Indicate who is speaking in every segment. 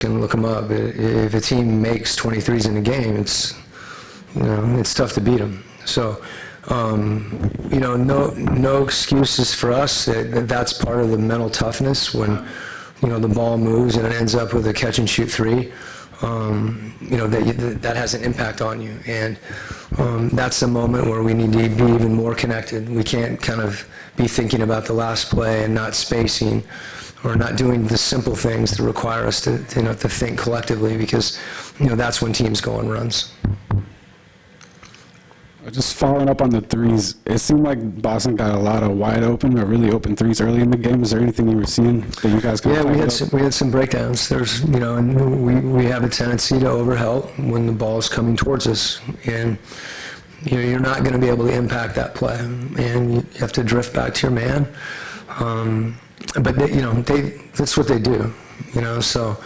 Speaker 1: can look them up. If a team makes 23s in a game, it's tough to beat them. So, no excuses for us. That's part of the mental toughness when, the ball moves and it ends up with a catch and shoot three. That has an impact on you. And that's a moment where we need to be even more connected. We can't kind of be thinking about the last play and not spacing or not doing the simple things that require us to think collectively, because, that's when teams go on runs.
Speaker 2: Just following up on the threes, it seemed like Boston got a lot of wide open or really open threes early in the game. Is there anything you were seeing that you guys could?
Speaker 1: Yeah, we had some breakdowns. There's, and we have a tendency to overhelp when the ball is coming towards us, and you're not going to be able to impact that play, and you have to drift back to your man. But that's what they do, So,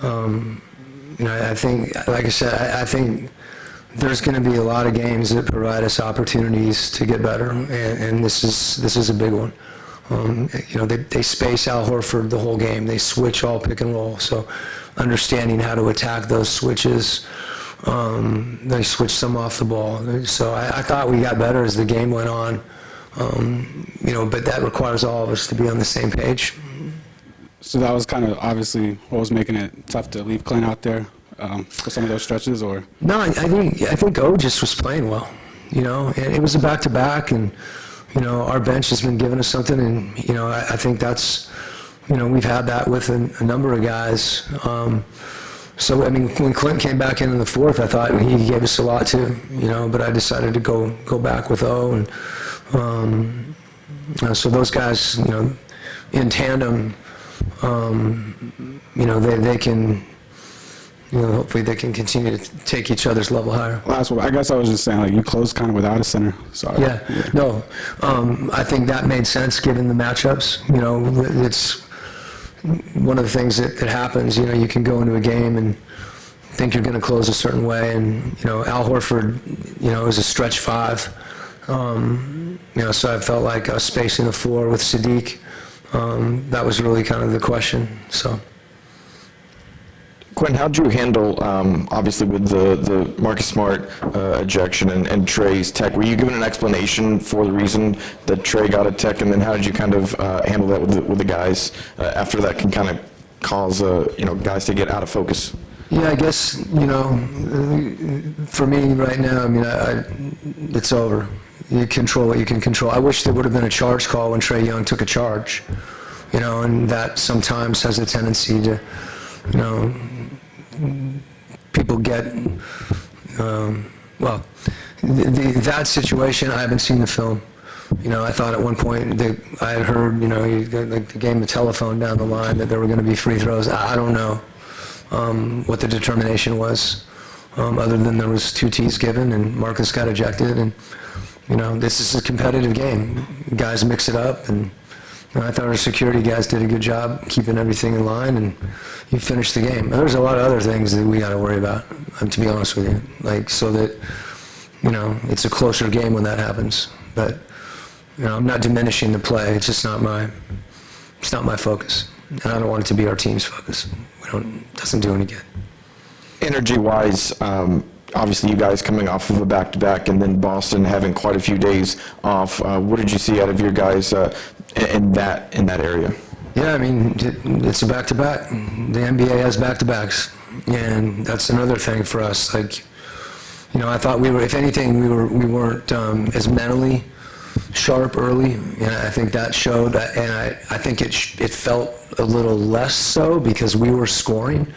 Speaker 1: I think, like I said, I think there's going to be a lot of games that provide us opportunities to get better, and this is a big one. They space Al Horford the whole game. They switch all pick and roll. So, understanding how to attack those switches, they switch some off the ball. So I thought we got better as the game went on. But that requires all of us to be on the same page.
Speaker 2: So that was kind of obviously what was making it tough to leave Quin out there for some of those stretches, or? No,
Speaker 1: I think O just was playing well. And it was a back-to-back, and our bench has been giving us something, and I think that's we've had that with a number of guys. So when Clint came back in the fourth, I thought he gave us a lot too. But I decided to go back with O, and so those guys, in tandem, they can. Hopefully they can continue to take each other's level higher.
Speaker 2: Last one, I guess I was just saying, you closed kind of without a center. So
Speaker 1: yeah. No, I think that made sense given the matchups. It's one of the things that happens. You can go into a game and think you're going to close a certain way, and Al Horford, is a stretch five. So I felt like spacing the floor with Sadiq. That was really kind of the question. So.
Speaker 3: Quin, how'd you handle, obviously, with the Marcus Smart ejection and Trae's tech? Were you given an explanation for the reason that Trae got a tech, and then how did you kind of handle that with the guys after that can kind of cause guys to get out of focus?
Speaker 1: Yeah, I guess for me right now, it's over. You control what you can control. I wish there would have been a charge call when Trae Young took a charge, and that sometimes has a tendency to. People get, that situation, I haven't seen the film. I thought at one point that I had heard, they gave him the telephone down the line that there were going to be free throws. I don't know what the determination was, other than there was 2 tees given and Marcus got ejected. And, this is a competitive game. Guys mix it up, and I thought our security guys did a good job keeping everything in line, and you finished the game. There's a lot of other things that we got to worry about, to be honest with you, so that, it's a closer game when that happens. But, I'm not diminishing the play. It's just not my focus, and I don't want it to be our team's focus. It doesn't do any good.
Speaker 3: Energy-wise, obviously you guys coming off of a back-to-back, and then Boston having quite a few days off. What did you see out of your guys in that area?
Speaker 1: Yeah, it's a back-to-back. The NBA has back-to-backs, and that's another thing for us. I thought we were, if anything, we weren't as mentally sharp early, and I think that showed. And I think it felt a little less so because we were scoring.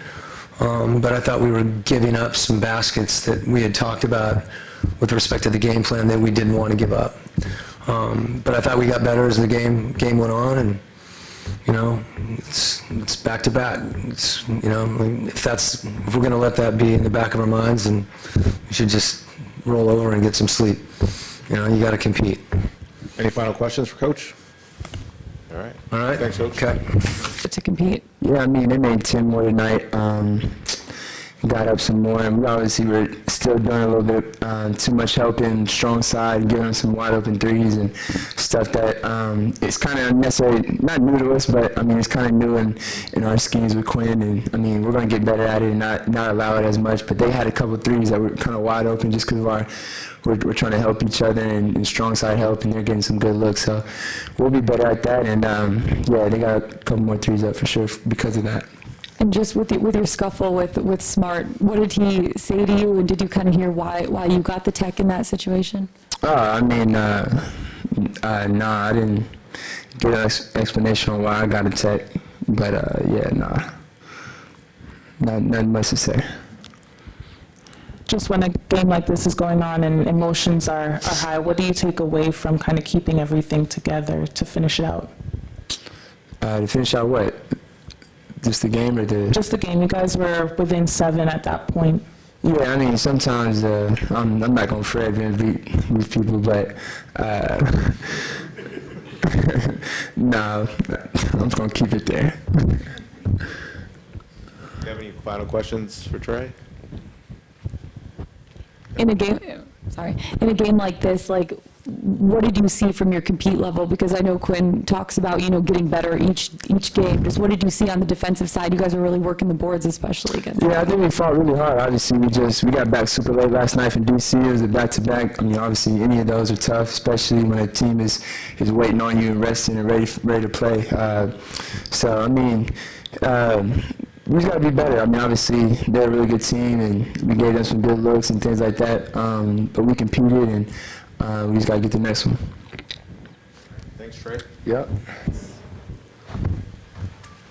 Speaker 1: But I thought we were giving up some baskets that we had talked about with respect to the game plan that we didn't want to give up. But I thought we got better as the game went on, and it's back to back. If we're going to let that be in the back of our minds, then we should just roll over and get some sleep. You got to compete.
Speaker 4: Any final questions for Coach? All right. Thanks, Coach.
Speaker 1: Okay.
Speaker 5: To compete.
Speaker 6: Yeah, they made 10 more tonight. Got up some more, and we obviously were still
Speaker 5: still doing a little bit too much helping, strong side, giving them some wide open threes and stuff that it's kind of necessarily not new to us, but I mean it's kind of new in our schemes with Quin, and I mean we're going to get better at it and not allow it as much. But they had a couple threes that were kind of wide open just because we're trying to help each other and strong side help, and they're getting some good looks. So we'll be better at that, and yeah, they got a couple more threes up for sure because of that.
Speaker 6: And just with your scuffle with Smart, what did he say to you, and did you kind of hear why you got the tech in that situation?
Speaker 5: I mean, nah, I didn't get an explanation on why I got a tech, but yeah, nah, not much to say.
Speaker 7: Just when a game like this is going on and emotions are high, what do you take away from kind of keeping everything together to finish it out?
Speaker 5: To finish out what? Just the game or the...
Speaker 7: Just the game. You guys were within 7 at that point.
Speaker 5: Yeah, I mean, sometimes I'm not going to fret and beat these people, but no, I'm just going to keep it there.
Speaker 4: Do you have any final questions for Trae?
Speaker 6: In a game like this, like, what did you see from your compete level? Because I know Quin talks about, getting better each game. Just what did you see on the defensive side? You guys are really working the boards, especially against.
Speaker 5: Yeah, I think we fought really hard. Obviously, we got back super late last night from DC. It was a back-to-back. I mean, obviously, any of those are tough, especially when a team is waiting on you and resting and ready to play. So, I mean, we just got to be better. I mean, obviously, they're a really good team, and we gave them some good looks and things like that. But we competed, and we just got to get the next one.
Speaker 4: Thanks, Trae.
Speaker 5: Yep.